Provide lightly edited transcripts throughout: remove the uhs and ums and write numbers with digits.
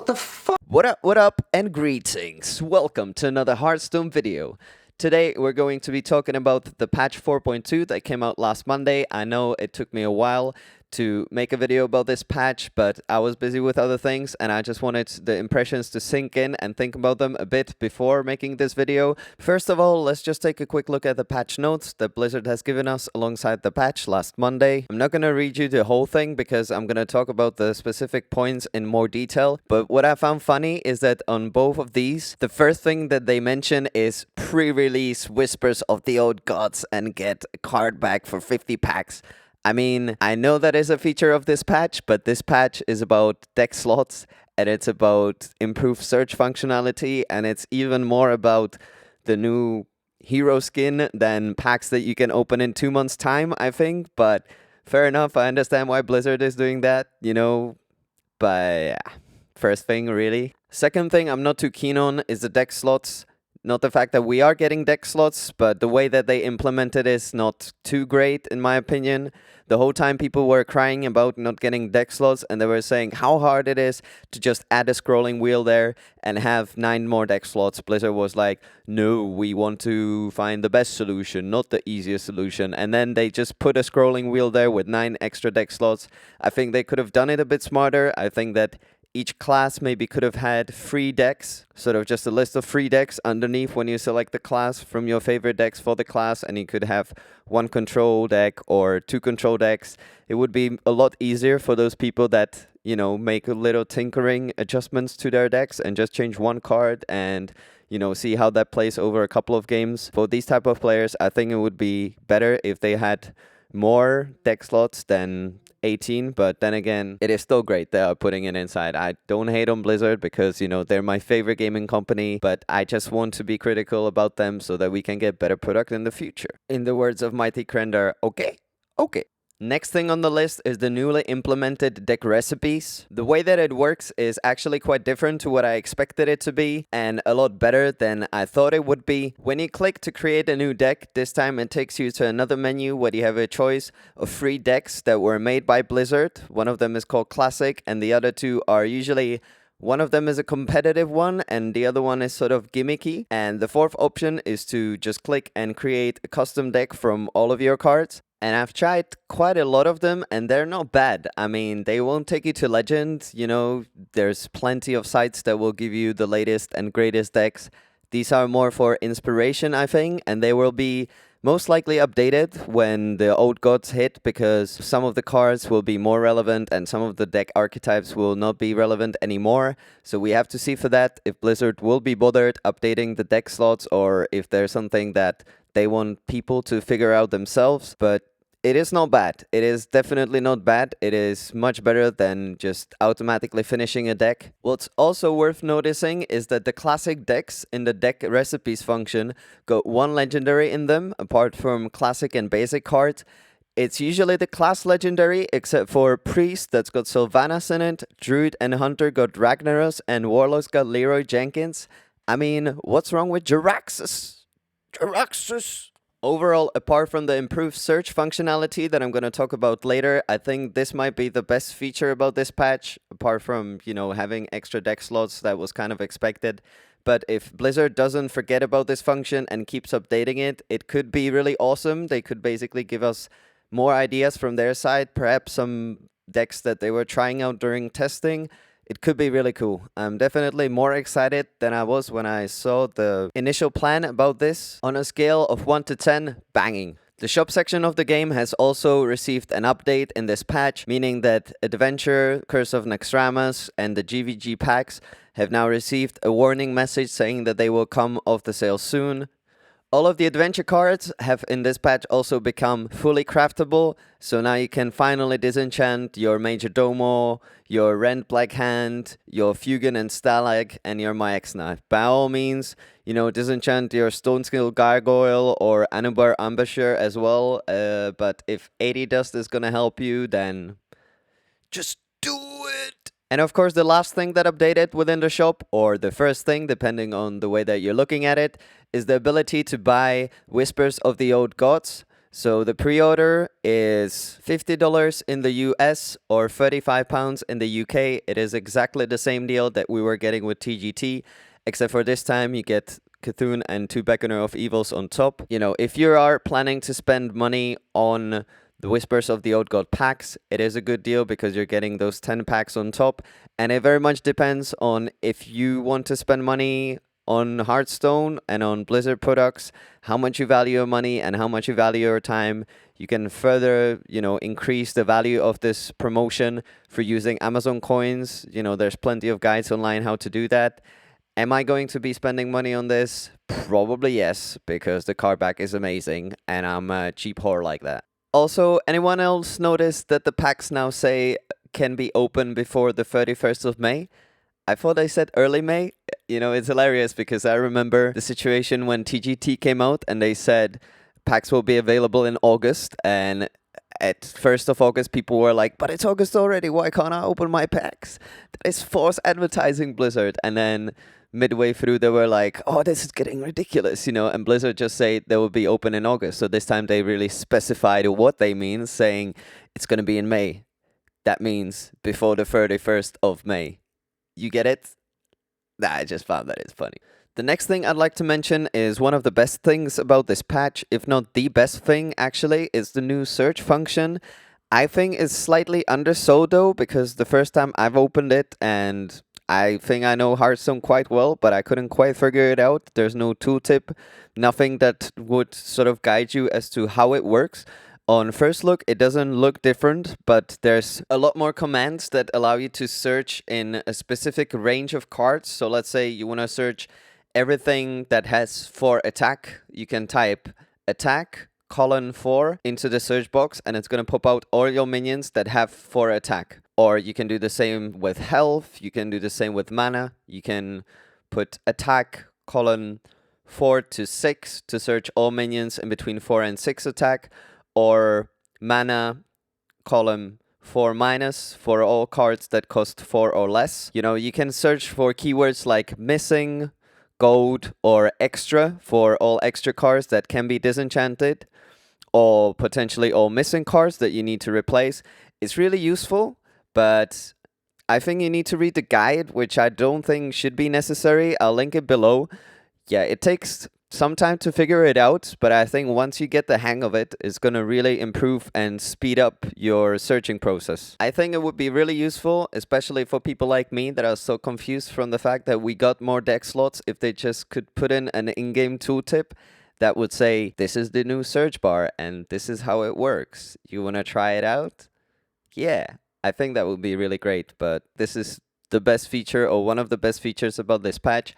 What the fuck? What up, and greetings. Welcome to another Heartstone video. Today, we're going to be talking about the patch 4.2 that came out last Monday. I know it took me a while to make a video about this patch, but I was busy with other things, and I just wanted the impressions to sink in and think about them a bit before making this video. First of all, let's just take a quick look at the patch notes that Blizzard has given us alongside the patch last Monday. I'm not going to read you the whole thing because I'm going to talk about the specific points in more detail, but what I found funny is that on both of these, the first thing that they mention is pre-release Whispers of the Old Gods and get a card back for 50 packs. I mean, I know that is a feature of this patch, but this patch is about deck slots, and it's about improved search functionality, and it's even more about the new hero skin than packs that you can open in 2 months' time, I think. But fair enough, I understand why Blizzard is doing that, but yeah, first thing, really. Second thing I'm not too keen on is the deck slots. Not the fact that we are getting deck slots, but the way that they implement it is not too great, in my opinion. The whole time people were crying about not getting deck slots, and they were saying how hard it is to just add a scrolling wheel there and have 9 more deck slots. Blizzard was like, no, we want to find the best solution, not the easiest solution. And then they just put a scrolling wheel there with 9 extra deck slots. I think they could have done it a bit smarter. I think that each class maybe could have had 3 decks, sort of just a list of 3 decks underneath when you select the class from your favorite decks for the class, and you could have 1 control deck or 2 control decks. It would be a lot easier for those people that, make a little tinkering adjustments to their decks and just change 1 card and, see how that plays over a couple of games. For these type of players, I think it would be better if they had more deck slots than 18, but then again, it is still great they are putting it inside. I don't hate on Blizzard because, they're my favorite gaming company, but I just want to be critical about them so that we can get better product in the future. In the words of Mighty Krender, okay. Next thing on the list is the newly implemented deck recipes. The way that it works is actually quite different to what I expected it to be, and a lot better than I thought it would be. When you click to create a new deck, this time it takes you to another menu where you have a choice of 3 decks that were made by Blizzard. One of them is called Classic, and the other 2 are usually... One of them is a competitive one, and the other one is sort of gimmicky. And the 4th option is to just click and create a custom deck from all of your cards. And I've tried quite a lot of them, and they're not bad. I mean, they won't take you to legend. There's plenty of sites that will give you the latest and greatest decks. These are more for inspiration, I think, and they will be most likely updated when the old gods hit, because some of the cards will be more relevant and some of the deck archetypes will not be relevant anymore. So we have to see for that if Blizzard will be bothered updating the deck slots or if there's something that they want people to figure out themselves. But it is not bad. It is definitely not bad. It is much better than just automatically finishing a deck. What's also worth noticing is that the classic decks in the deck recipes function got 1 legendary in them, apart from classic and basic cards. It's usually the class legendary, except for Priest that's got Sylvanas in it, Druid and Hunter got Ragnaros, and Warlocks got Leroy Jenkins. I mean, what's wrong with Jaraxxus? Overall, apart from the improved search functionality that I'm going to talk about later, I think this might be the best feature about this patch, apart from, having extra deck slots that was kind of expected. But if Blizzard doesn't forget about this function and keeps updating it, it could be really awesome. They could basically give us more ideas from their side, perhaps some decks that they were trying out during testing. It could be really cool. I'm definitely more excited than I was when I saw the initial plan about this. On a scale of 1 to 10, banging. The shop section of the game has also received an update in this patch, meaning that Adventure, Curse of Naxxramas, and the GVG packs have now received a warning message saying that they will come off the sale soon. All of the adventure cards have in this patch also become fully craftable, so now you can finally disenchant your Major Domo, your Rend Black Hand, your Fugan and Stalag, and your Mayax Knife. By all means, disenchant your Stone Skill Gargoyle or Anubar Ambasher as well, but if 80 Dust is gonna help you, then just do it! And of course, the last thing that updated within the shop, or the first thing, depending on the way that you're looking at it, is the ability to buy Whispers of the Old Gods. So the pre-order is $50 in the US or £35 in the UK. It is exactly the same deal that we were getting with TGT, except for this time you get Cthulhu and 2 Beckoner of Evils on top. You know, if you are planning to spend money on the Whispers of the Old God packs, it is a good deal because you're getting those 10 packs on top. And it very much depends on if you want to spend money on Heartstone and on Blizzard products, how much you value your money and how much you value your time. You can further, increase the value of this promotion for using Amazon coins. There's plenty of guides online how to do that. Am I going to be spending money on this? Probably yes, because the card back is amazing and I'm a cheap whore like that. Also, anyone else notice that the packs now say can be opened before the 31st of May? I thought I said early May. It's hilarious because I remember the situation when TGT came out and they said packs will be available in August. And at 1st of August, people were like, but it's August already. Why can't I open my packs? That is false advertising, Blizzard. And then midway through, they were like, oh, this is getting ridiculous, and Blizzard just say they will be open in August. So this time they really specified what they mean, saying it's going to be in May. That means before the 31st of May. You get it? I just found that it's funny. The next thing I'd like to mention is one of the best things about this patch, if not the best thing actually, is the new search function. I think it's slightly undersold though, because the first time I've opened it and I think I know Hearthstone quite well, but I couldn't quite figure it out. There's no tooltip, nothing that would sort of guide you as to how it works. On first look, it doesn't look different, but there's a lot more commands that allow you to search in a specific range of cards. So let's say you want to search everything that has 4 attack. You can type attack, colon 4 into the search box, and it's going to pop out all your minions that have 4 attack. Or you can do the same with health. You can do the same with mana. You can put attack, colon 4 to 6 to search all minions in between 4 and 6 attack. Or mana, column 4 minus for all cards that cost 4 or less. You can search for keywords like missing, gold, or extra for all extra cards that can be disenchanted, or potentially all missing cards that you need to replace. It's really useful, but I think you need to read the guide, which I don't think should be necessary. I'll link it below. Yeah, it takes some time to figure it out, but I think once you get the hang of it, it's going to really improve and speed up your searching process. I think it would be really useful, especially for people like me that are so confused from the fact that we got more deck slots, if they just could put in an in-game tooltip that would say, this is the new search bar and this is how it works. You want to try it out? Yeah, I think that would be really great, but this is the best feature, or one of the best features about this patch.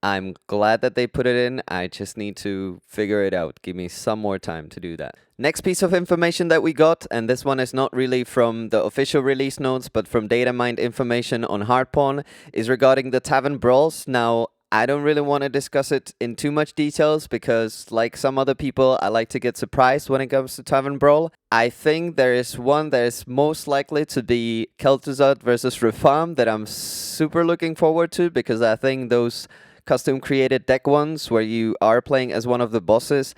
I'm glad that they put it in. I just need to figure it out. Give me some more time to do that. Next piece of information that we got, and this one is not really from the official release notes, but from data mined information on Hardpawn, is regarding the Tavern Brawls. Now, I don't really want to discuss it in too much details because, like some other people, I like to get surprised when it comes to Tavern Brawl. I think there is one that is most likely to be Kel'Thuzad versus Reform that I'm super looking forward to, because I think those custom created deck ones where you are playing as one of the bosses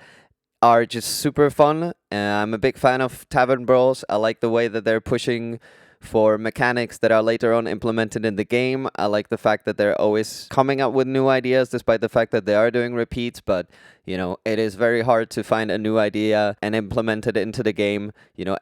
are just super fun. I'm a big fan of Tavern Brawls. I like the way that they're pushing for mechanics that are later on implemented in the game. I like the fact that they're always coming up with new ideas, despite the fact that they are doing repeats. But, it is very hard to find a new idea and implement it into the game,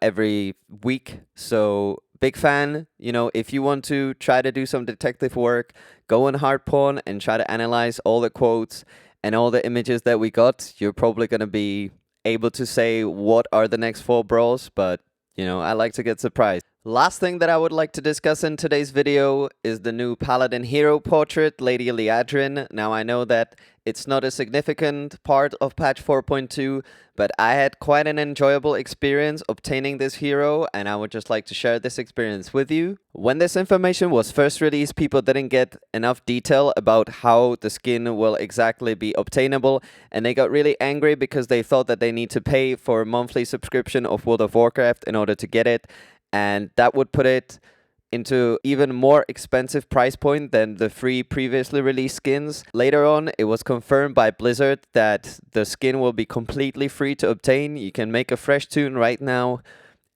every week. So big fan. If you want to try to do some detective work, go on Hardpawn and try to analyze all the quotes and all the images that we got. You're probably going to be able to say what are the next 4 brawls, but, I like to get surprised. Last thing that I would like to discuss in today's video is the new Paladin hero portrait, Lady Liadrin. Now, I know that it's not a significant part of patch 4.2, but I had quite an enjoyable experience obtaining this hero, and I would just like to share this experience with you. When this information was first released, people didn't get enough detail about how the skin will exactly be obtainable, and they got really angry because they thought that they need to pay for a monthly subscription of World of Warcraft in order to get it. And that would put it into even more expensive price point than the free previously released skins. Later on, it was confirmed by Blizzard that the skin will be completely free to obtain. You can make a fresh toon right now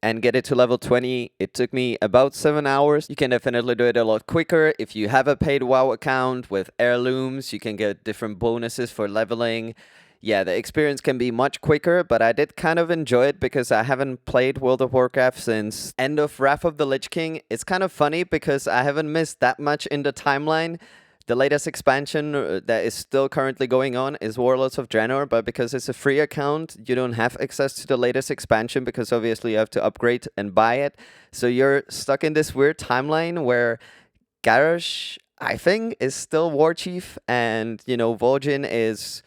and get it to level 20. It took me about 7 hours. You can definitely do it a lot quicker. If you have a paid WoW account with heirlooms, you can get different bonuses for leveling. Yeah, the experience can be much quicker, but I did kind of enjoy it because I haven't played World of Warcraft since end of Wrath of the Lich King. It's kind of funny because I haven't missed that much in the timeline. The latest expansion that is still currently going on is Warlords of Draenor, but because it's a free account, you don't have access to the latest expansion because obviously you have to upgrade and buy it. So you're stuck in this weird timeline where Garrosh, I think, is still War Chief, and, Vol'jin is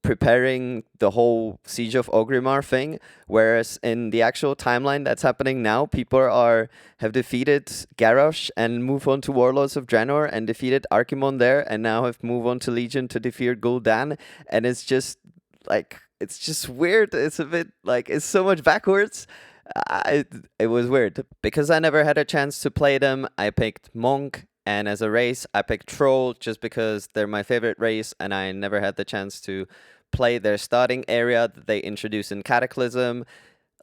preparing the whole Siege of Orgrimmar thing, whereas in the actual timeline that's happening now, people have defeated Garrosh and move on to Warlords of Draenor and defeated Archimonde there, and now have moved on to Legion to defeat Gul'dan, and it's just weird. It's a bit it's so much backwards. It was weird because I never had a chance to play them. I picked Monk. And as a race, I picked Troll just because they're my favorite race, and I never had the chance to play their starting area that they introduced in Cataclysm.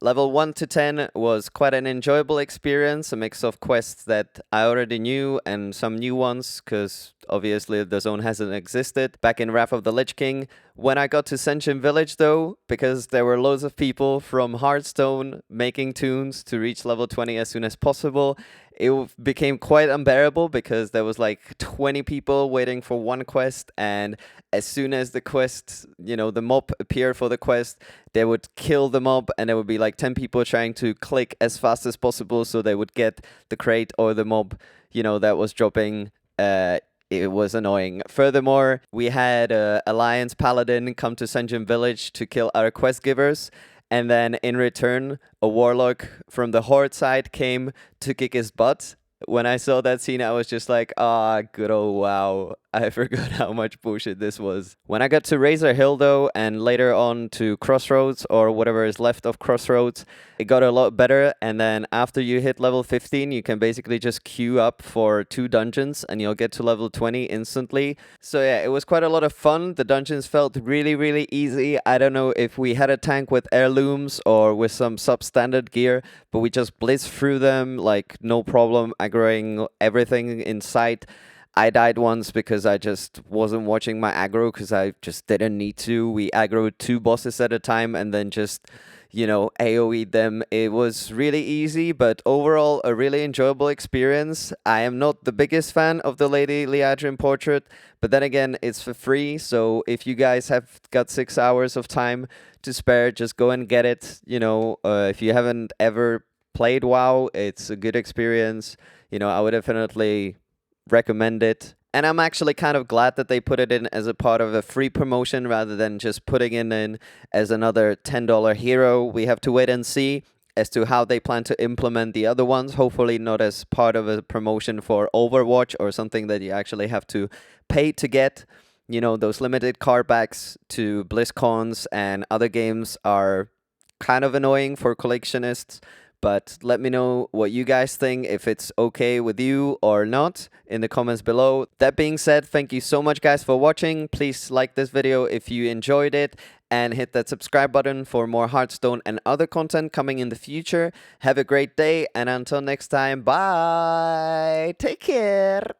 Level 1 to 10 was quite an enjoyable experience, a mix of quests that I already knew and some new ones, because obviously the zone hasn't existed back in Wrath of the Lich King. When I got to Senshin Village though, because there were loads of people from Heartstone making toons to reach level 20 as soon as possible, it became quite unbearable because there was 20 people waiting for one quest, and as soon as the quest, the mob appeared for the quest, they would kill the mob, and there would be 10 people trying to click as fast as possible so they would get the crate or the mob, that was dropping. It was annoying. Furthermore, we had Alliance Paladin come to Senshin Village to kill our quest givers, and then in return, a warlock from the Horde side came to kick his butt. When I saw that scene, I was just like, good old WoW. I forgot how much bullshit this was. When I got to Razor Hill, though, and later on to Crossroads, or whatever is left of Crossroads, it got a lot better. And then after you hit level 15, you can basically just queue up for 2 dungeons, and you'll get to level 20 instantly. So yeah, it was quite a lot of fun. The dungeons felt really, really easy. I don't know if we had a tank with heirlooms or with some substandard gear, but we just blitzed through them, no problem, aggroing everything in sight. I died once because I just wasn't watching my aggro because I just didn't need to. We aggroed 2 bosses at a time and then just, AoE'd them. It was really easy, but overall a really enjoyable experience. I am not the biggest fan of the Lady Liadrin portrait, but then again, it's for free. So if you guys have got 6 hours of time to spare, just go and get it. If you haven't ever played WoW, it's a good experience. I would definitely recommend it. And I'm actually kind of glad that they put it in as a part of a free promotion rather than just putting it in as another $10 hero. We have to wait and see as to how they plan to implement the other ones. Hopefully not as part of a promotion for Overwatch or something that you actually have to pay to get. Those limited card backs to BlizzCons and other games are kind of annoying for collectionists. But let me know what you guys think, if it's okay with you or not, in the comments below. That being said, thank you so much guys for watching. Please like this video if you enjoyed it, and hit that subscribe button for more Hearthstone and other content coming in the future. Have a great day, and until next time, bye! Take care!